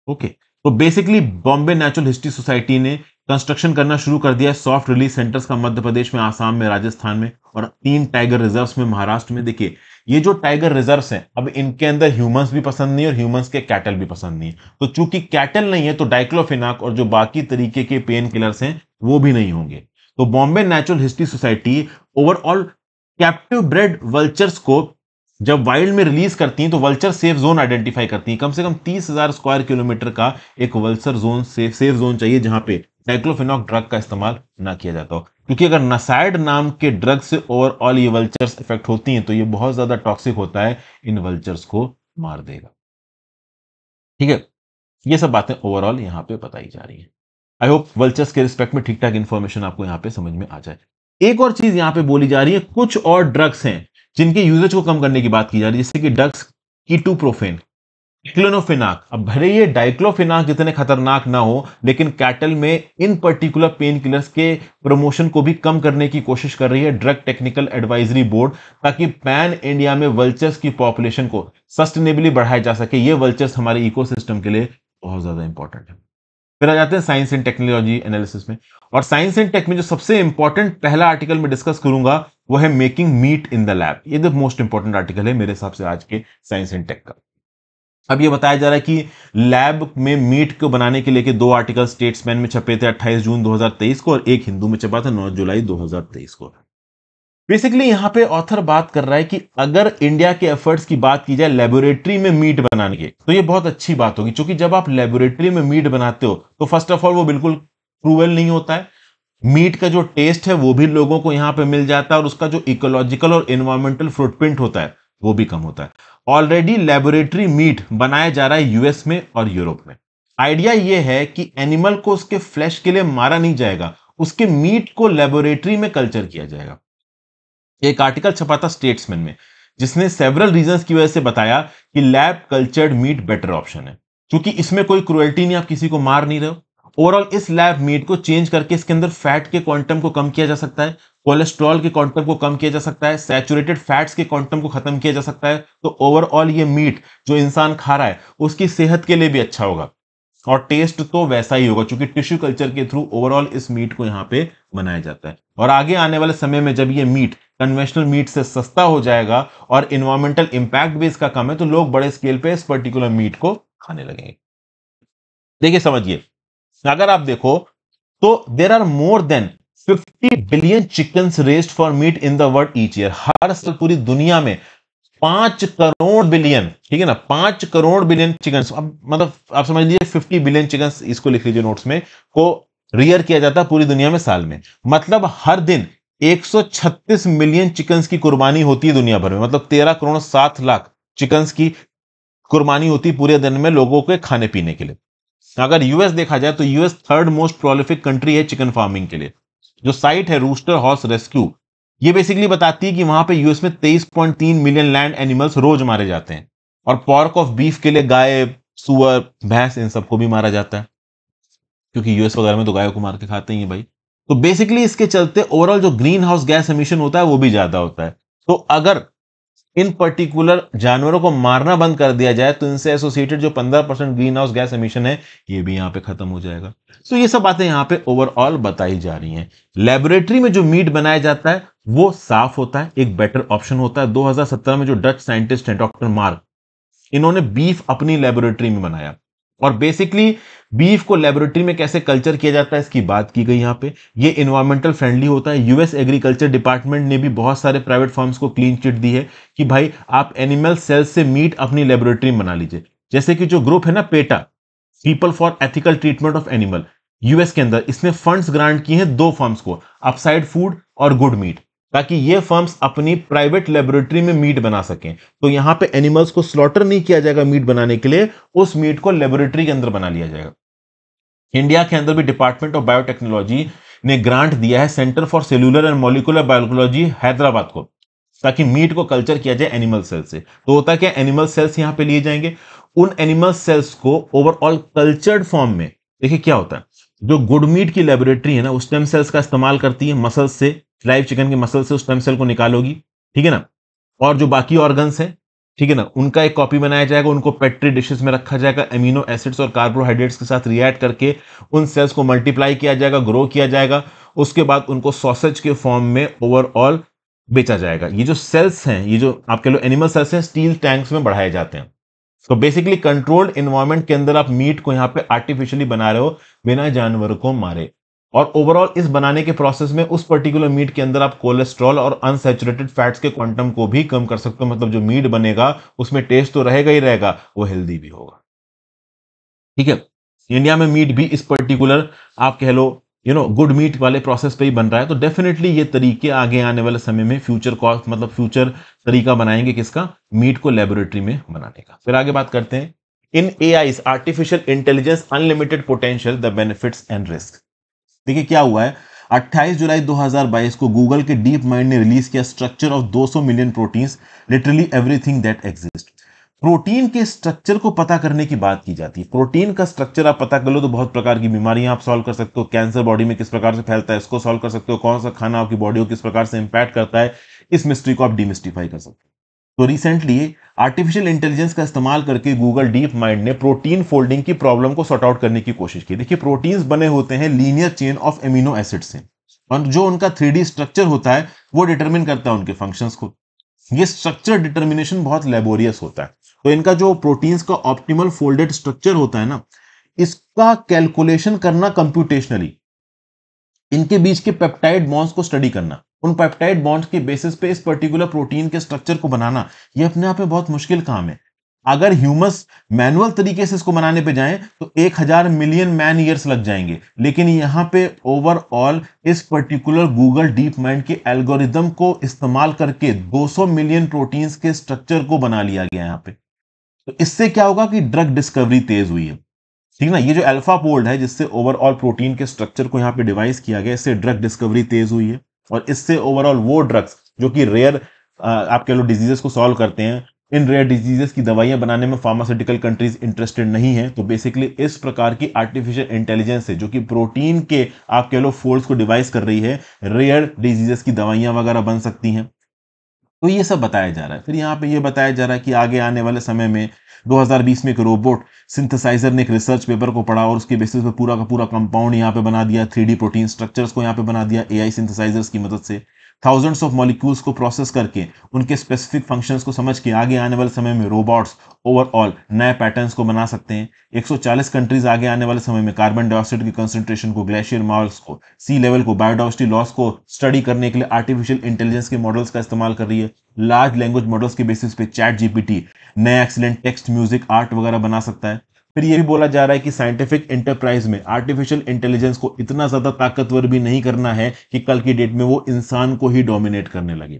ओके, तो basically Bombay natural history society ने कंस्ट्रक्शन करना शुरू कर दिया सॉफ्ट रिलीज सेंटर्स का मध्य प्रदेश में, आसाम में, राजस्थान में, और 3 टाइगर रिजर्व्स में महाराष्ट्र में। देखिए ये जो टाइगर रिजर्व्स हैं, अब इनके अंदर ह्यूमंस भी पसंद नहीं और ह्यूमंस के कैटल भी पसंद नहीं है। तो चूंकि कैटल नहीं है तो डाइक्लोफिनाक और जो बाकी तरीके के पेन किलर्स हैं वो भी नहीं होंगे। तो Bombay natural history society overall captive bred vultures को जब वाइल्ड में रिलीज करती हैं तो वल्चर सेफ जोन आइडेंटिफाई करती हैं। कम से कम 30,000 स्क्वायर किलोमीटर का एक वल्चर जोन सेफ जोन चाहिए जहां पे डाइक्लोफिनॉक ड्रग का इस्तेमाल ना किया जाता हो, क्योंकि अगर नसाइड नाम के ड्रग से ओवरऑल ये वल्चर्स इफेक्ट होती हैं तो ये बहुत ज्यादा टॉक्सिक होता है, इन वल्चर्स को मार देगा। ठीक है, ये सब बातें ओवरऑल यहां पे बताई जा रही है। आई होप वल्चर्स के रिस्पेक्ट में ठीक ठाक इंफॉर्मेशन आपको यहां पे समझ में आ जाए। एक और चीज यहां पे बोली जा रही है, कुछ और ड्रग्स हैं जिनके यूजेज को कम करने की बात की जा रही है, जैसे कि ड्रग्स कीटोप्रोफेन, डिक्लोनोफेनाक। अब भले ये डाइक्लोफेनाक जितने खतरनाक ना हो, लेकिन कैटल में इन पर्टिकुलर पेन किलर्स के प्रमोशन को भी कम करने की कोशिश कर रही है ड्रग टेक्निकल एडवाइजरी बोर्ड, ताकि पैन इंडिया में वल्चर्स की पॉपुलेशन को सस्टेनेबली बढ़ाया जा सके। ये वल्चर्स हमारे इकोसिस्टम के लिए बहुत ज्यादा इंपॉर्टेंट है। फिर आ जाते हैं साइंस एंड टेक्नोलॉजी एनालिसिस में, और साइंस एंड टेक में जो सबसे इंपॉर्टेंट पहला आर्टिकल में डिस्कस करूंगा वो है making meat in the lab. ये द मोस्ट इंपॉर्टेंट आर्टिकल है मेरे हिसाब से आज के साइंस एंड टेक का। अब ये बताया जा रहा है कि लैब में मीट को बनाने के लेके 2 आर्टिकल स्टेट्समैन में छपे थे 28 जून 2023 को, और एक हिंदू में छपा था 9 जुलाई 2023 को। बेसिकली यहां पे ऑथर बात कर रहा है कि अगर इंडिया के एफर्ट्स की बात की जाए लेबोरेटरी में मीट बनाने के, तो ये बहुत अच्छी बात होगी, क्योंकि जब आप लेबोरेटरी में मीट बनाते हो तो फर्स्ट ऑफ ऑल वो बिल्कुल क्रूएल नहीं होता है, मीट का जो टेस्ट है वो भी लोगों को यहां पे मिल जाता है, और उसका जो इकोलॉजिकल और एनवायरमेंटल फुटप्रिंट होता है वो भी कम होता है। ऑलरेडी लेबोरेटरी मीट बनाया जा रहा है यूएस में और यूरोप में। आइडिया ये है कि एनिमल को उसके फ्लैश के लिए मारा नहीं जाएगा, उसके मीट को लेबोरेटरी में कल्चर किया जाएगा। एक आर्टिकल छपा था स्टेट्समैन में जिसने सेवरल रीजंस की वजह से बताया कि lab cultured meat better option है, क्योंकि इसमें कोई क्रुएल्टी नहीं, आप किसी को मार नहीं रहे हो। ओवरऑल इस लैब मीट को चेंज करके इसके अंदर फैट के क्वांटम को कम किया जा सकता है, कोलेस्ट्रॉल के क्वांटम को कम किया जा सकता है, सैचुरेटेड फैट्स के क्वांटम को खत्म किया जा सकता है। तो ओवरऑल ये मीट जो इंसान खा रहा है उसकी सेहत के लिए भी अच्छा होगा, और टेस्ट तो वैसा ही होगा, क्योंकि टिश्यू कल्चर के थ्रू ओवरऑल इस मीट को यहां पे बनाया जाता है। और आगे आने वाले समय में जब ये मीट कन्वेंशनल मीट से सस्ता हो जाएगा और इन्वायरमेंटल इंपैक्ट भी इसका कम है, तो लोग बड़े स्केल पे इस पर्टिकुलर मीट को खाने लगेंगे। देखिए समझिए, अगर आप देखो तो there are more than 50 billion chickens raised for meat in the world each year. हर साल पूरी दुनिया में 5 करोड़ बिलियन, ठीक है ना, 5 करोड़ बिलियन चिकन, अब मतलब आप समझ लीजिए 50 बिलियन चिकन, इसको लिख लीजिए नोट्स में, को रियर किया जाता है पूरी दुनिया में साल में। मतलब हर दिन 136 मिलियन चिकन्स की कुर्बानी होती है दुनिया भर में, मतलब 13 करोड़ 7 लाख चिकन्स की कुर्बानी होती है पूरे दिन में लोगों के खाने पीने के लिए। अगर यूएस देखा जाए तो US 3rd most prolific country है चिकन फार्मिंग के लिए। जो साइट है रूस्टर हॉर्स रेस्क्यू, ये बेसिकली बताती है कि वहां पे यूएस में 23.3 मिलियन लैंड एनिमल्स रोज मारे जाते हैं, और पॉर्क ऑफ बीफ के लिए गाय, सुअर, भैंस, इन सबको भी मारा जाता है, क्योंकि यूएस वगैरह में तो गायों को मार के खाते ही हैं भाई। तो बेसिकली इसके चलते ओवरऑल जो ग्रीन हाउस गैस एमिशन होता है वो भी ज्यादा होता है। तो अगर इन पर्टिकुलर जानवरों को मारना बंद कर दिया जाए तो इनसे एसोसिएटेड जो 15% ग्रीन हाउस गैस एमिशन है ये भी यहां पे खत्म हो जाएगा। तो ये सब बातें यहां पे ओवरऑल बताई जा रही हैं। लेबोरेटरी में जो मीट बनाया जाता है वो साफ होता है, एक बेटर ऑप्शन होता है। 2017 में जो डच साइंटिस्ट हैं डॉक्टर मार्क, इन्होंने बीफ अपनी लेबोरेटरी में बनाया, और बेसिकली बीफ को लेबोरेटरी में कैसे कल्चर किया जाता है इसकी बात की गई यहां पे। ये इन्वायरमेंटल फ्रेंडली होता है। यूएस एग्रीकल्चर डिपार्टमेंट ने भी बहुत सारे प्राइवेट फर्म्स को क्लीन चिट दी है कि भाई आप एनिमल सेल्स से मीट अपनी लेबोरेटरी में बना लीजिए। जैसे कि जो ग्रुप है ना PETA, people for ethical treatment of animal, US के अंदर इसने फंड्स ग्रांट किए हैं 2 फर्म्स को, अपसाइड फूड और गुड मीट, ताकि ये फर्म्स अपनी प्राइवेट लेबोरेटरी में मीट बना सकें। तो यहां पे एनिमल्स को स्लॉटर नहीं किया जाएगा मीट बनाने के लिए, उस मीट को लेबोरेटरी के अंदर बना लिया जाएगा। इंडिया के अंदर भी डिपार्टमेंट ऑफ बायोटेक्नोलॉजी ने ग्रांट दिया है centre for cellular and molecular biology Hyderabad को, ताकि मीट को कल्चर किया जाए एनिमल सेल से। तो होता क्या, एनिमल सेल्स यहां पे लिए जाएंगे, उन एनिमल सेल्स को ओवरऑल कल्चर्ड फॉर्म में, देखिए क्या होता है, जो गुड मीट की लेबोरेटरी है ना वो स्टेम सेल्स का इस्तेमाल करती है, मसल्स से, लाइव चिकन के मसल से उस स्टेम सेल को निकालोगी, ठीक है ना, और जो बाकी ऑर्गन्स हैं, ठीक है ना, उनका एक कॉपी बनाया जाएगा, उनको पेट्री डिशेस में रखा जाएगा, एमिनो एसिड्स और कार्बोहाइड्रेट्स के साथ रिएक्ट करके उन सेल्स को मल्टीप्लाई किया जाएगा, ग्रो किया जाएगा। उसके बाद उनको सॉसेज के फॉर्म में ओवरऑल बेचा जाएगा। ये जो सेल्स हैं, ये जो आप कह लो एनिमल सेल्स हैं, स्टील टैंक्स में बढ़ाए जाते हैं। तो बेसिकली कंट्रोल्ड एनवायरनमेंट के अंदर आप मीट को यहाँ पे आर्टिफिशियली बना रहे हो बिना जानवर को मारे। और ओवरऑल इस बनाने के प्रोसेस में उस पर्टिकुलर मीट के अंदर आप कोलेस्ट्रॉल और अनसैचुरेटेड फैट्स के क्वांटम को भी कम कर सकते हो। मतलब जो मीट बनेगा उसमें टेस्ट तो रहेगा ही रहेगा, वो हेल्दी भी होगा। ठीक है, इंडिया में मीट भी इस पर्टिकुलर आप कह लो गुड मीट वाले प्रोसेस पे ही बन रहा है। तो डेफिनेटली ये तरीके आगे आने वाले समय में फ्यूचर कॉस्ट मतलब फ्यूचर तरीका बनाएंगे किसका, मीट को लेबोरेटरी में बनाने का। फिर आगे बात करते हैं इन AI artificial intelligence unlimited potential the benefits and risk. देखिए क्या हुआ है, 28 जुलाई 2022 को गूगल के डीप माइंड ने रिलीज किया structure of 200 million proteins, literally everything that exist. Protein के स्ट्रक्चर को पता करने की बात की जाती है। प्रोटीन का स्ट्रक्चर आप पता कर लो तो बहुत प्रकार की बीमारियां आप सॉल्व कर सकते हो। कैंसर बॉडी में किस प्रकार से फैलता है इसको सॉल्व कर सकते हो। कौन सा खाना आपकी बॉडी को किस प्रकार से इंपैक्ट करता है, इस मिस्ट्री को आप डिमिस्टिफाई कर सकते हो। तो रिसेंटली आर्टिफिशियल इंटेलिजेंस का इस्तेमाल करके गूगल डीप माइंड ने प्रोटीन फोल्डिंग की प्रॉब्लम को सॉर्ट आउट करने की कोशिश की। देखिए प्रोटीन्स बने होते हैं linear chain of amino acid से, और जो उनका 3D स्ट्रक्चर होता है वो डिटरमिन करता है उनके फंक्शंस को। ये स्ट्रक्चर डिटर्मिनेशन बहुत लेबोरियस होता है। तो इनका जो प्रोटीन्स का ऑप्टिमल फोल्डेड स्ट्रक्चर होता है ना, इसका कैलकुलेशन करना कंप्यूटेशनली, इनके बीच के पेप्टाइड बॉन्ड्स को स्टडी करना, उन पेप्टाइड बॉन्ड्स के बेसिस पे इस पर्टिकुलर प्रोटीन के स्ट्रक्चर को बनाना, ये अपने आप में बहुत मुश्किल काम है। अगर ह्यूमस मैनुअल तरीके से इसको बनाने पे जाएं तो 1000 मिलियन मैन ईयर्स लग जाएंगे। लेकिन यहां पे ओवरऑल इस पर्टिकुलर गूगल डीप माइंड के एल्गोरिदम को इस्तेमाल करके 200 मिलियन प्रोटीन्स के स्ट्रक्चर को बना लिया गया यहां पे। तो इससे क्या होगा कि ड्रग डिस्कवरी तेज हुई है। ठीक ना, ये जो अल्फा फोल्ड है जिससे ओवरऑल प्रोटीन के स्ट्रक्चर को यहाँ पे डिवाइस किया गया, इससे ड्रग डिस्कवरी तेज हुई है। और इससे ओवरऑल वो ड्रग्स जो कि रेयर आप कह लो डिजीजेस को सॉल्व करते हैं, इन रेयर डिजीजेस की दवाइयां बनाने में फार्मास्यूटिकल कंट्रीज इंटरेस्टेड नहीं है। तो बेसिकली इस प्रकार की आर्टिफिशियल इंटेलिजेंस से जो कि प्रोटीन के आप कह लो फोल्ड्स को डिवाइस कर रही है, रेयर डिजीजेस की दवाइयां वगैरह बन सकती हैं। तो ये सब बताया जा रहा है। फिर यहाँ पे ये बताया जा रहा है कि आगे आने वाले समय में 2020 में एक रोबोट सिंथेसाइजर ने एक रिसर्च पेपर को पढ़ा और उसके बेसिस पे पूरा का पूरा कंपाउंड यहाँ पे बना दिया, 3D प्रोटीन स्ट्रक्चर्स को यहाँ पे बना दिया एआई सिंथेसाइजर्स की मदद से। थाउजेंड्स ऑफ मॉलिक्यूल्स को प्रोसेस करके उनके स्पेसिफिक फंक्शंस को समझ के आगे आने वाले समय में रोबोट्स ओवरऑल नए पैटर्न्स को बना सकते हैं। 140 कंट्रीज आगे आने वाले समय में कार्बन डाइऑक्साइड की कंसंट्रेशन को, ग्लेशियर मॉल्स को, सी लेवल को, बायोडाइवर्सिटी लॉस को स्टडी करने के लिए आर्टिफिशियल इंटेलिजेंस के मॉडल्स का इस्तेमाल कर रही है। लार्ज लैंग्वेज मॉडल्स के बेसिस पे चैट जीपीटी नए एक्सीलेंट टेक्स्ट, म्यूजिक, आर्ट वगैरह बना सकता है। फिर यह भी बोला जा रहा है कि साइंटिफिक एंटरप्राइज में आर्टिफिशियल इंटेलिजेंस को इतना ज्यादा ताकतवर भी नहीं करना है कि कल की डेट में वो इंसान को ही डोमिनेट करने लगे।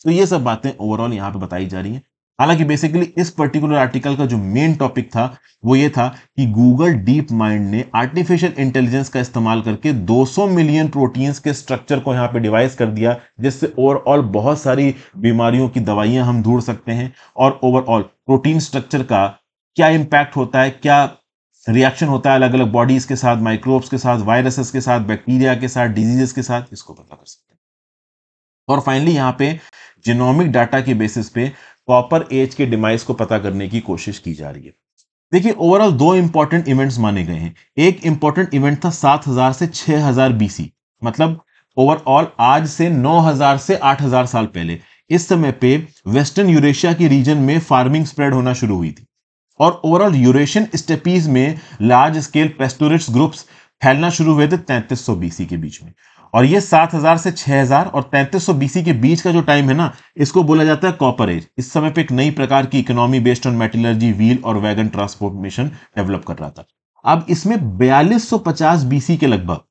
तो ये सब बातें ओवरऑल यहां पे बताई जा रही हैं। हालांकि बेसिकली इस पर्टिकुलर आर्टिकल का जो मेन टॉपिक था वो ये था कि गूगल डीप माइंड ने आर्टिफिशियल इंटेलिजेंस का इस्तेमाल करके 200 मिलियन प्रोटीन्स के स्ट्रक्चर को यहां पे डिवाइस कर दिया, जिससे ओवरऑल बहुत सारी बीमारियों की दवाइयां हम ढूंढ सकते हैं। और ओवरऑल प्रोटीन स्ट्रक्चर का क्या इंपैक्ट होता है, क्या रिएक्शन होता है अलग अलग बॉडीज के साथ, माइक्रोब्स के साथ, वायरसेस के साथ, बैक्टीरिया के साथ, डिजीजेस के साथ, इसको पता कर सकते हैं। और फाइनली यहां पे जीनोमिक डाटा के बेसिस पे कॉपर एज के डिमाइस को पता करने की कोशिश की जा रही है। देखिए ओवरऑल दो इंपॉर्टेंट इवेंट्स माने गए हैं। एक इंपॉर्टेंट इवेंट था 7000 से 6000 बीसी, मतलब ओवरऑल आज से 9000 से 8000 साल पहले। इस समय पे वेस्टर्न यूरेशिया की रीजन में फार्मिंग स्प्रेड होना शुरू हुई थी और ओवरऑल यूरेशियन स्टेपीज में लार्ज स्केल पेस्टोरिट्स ग्रुप्स फैलना शुरू हुए थे 3300 बीसी के बीच में। और ये 7000 से 6000 और 3300 बीसी के बीच का जो टाइम है ना, इसको बोला जाता है कॉपर एज। इस समय पे एक नई प्रकार की economy based on metallurgy, wheel और वैगन ट्रांसपोर्टेशन डेवलप कर रहा था। अब इसमें 4250 बीसी के लगभग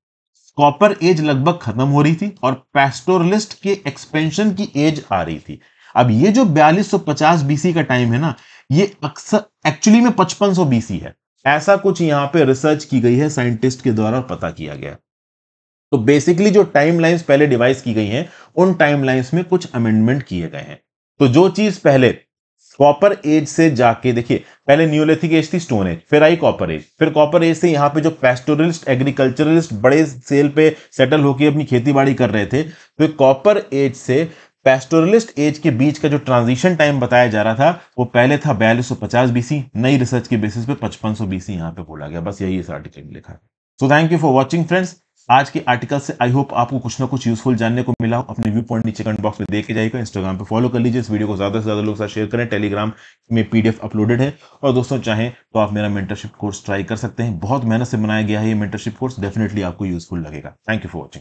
कॉपर एज लगभग खत्म हो रही थी और पैस्टोरलिस्ट के एक्सपेंशन की एज आ रही थी। अब ये जो 4250 बीसी का टाइम है ना, ये अक्सर एक्चुअली में 5500 बीसी है। ऐसा कुछ यहां पे रिसर्च की गई है साइंटिस्ट के द्वारा, पता किया गया। तो बेसिकली जो टाइमलाइंस पहले डिवाइस की गई हैं, उन टाइमलाइंस में कुछ अमेंडमेंट किए गए हैं। तो जो चीज पहले कॉपर एज से जाके देखिए, पहले न्यूलिथिक एज थी, स्टोन एज, फिर आई कॉपर एज, फिर कॉपर एज से यहां पे जो पैस्टोरलिस्ट एग्रीकल्चरलिस्ट बड़े सेल पे सेटल होकर अपनी खेती बाड़ी कर रहे थे, तो कॉपर एज से पैस्टोरलिस्ट एज के बीच का जो ट्रांजिशन टाइम बताया जा रहा था वो पहले था 4250 बीसी। नई रिसर्च के बेसिस पे 5500 बीसी यहां पे बोला गया। बस यही इस आर्टिकल में लिखा है। So thank you for watching friends. आज के आर्टिकल से आई होप आपको कुछ ना कुछ यूजफुल जानने को मिला। अपने व्यू पॉइंट नीचे कमेंट बॉक्स में दे के जाइएगा। इंस्टाग्राम पे फॉलो कर लीजिए। इस वीडियो को ज्यादा से ज्यादा लोग साथ शेयर करें। टेलीग्राम में पीडीएफ अपलोडेड है और दोस्तों चाहें तो आप मेरा मेंटरशिप कोर्स ट्राई कर सकते हैं। बहुत मेहनत से बनाया गया है ये मेंटरशिप कोर्स, डेफिनेटली आपको यूजफुल लगेगा। Thank you for watching.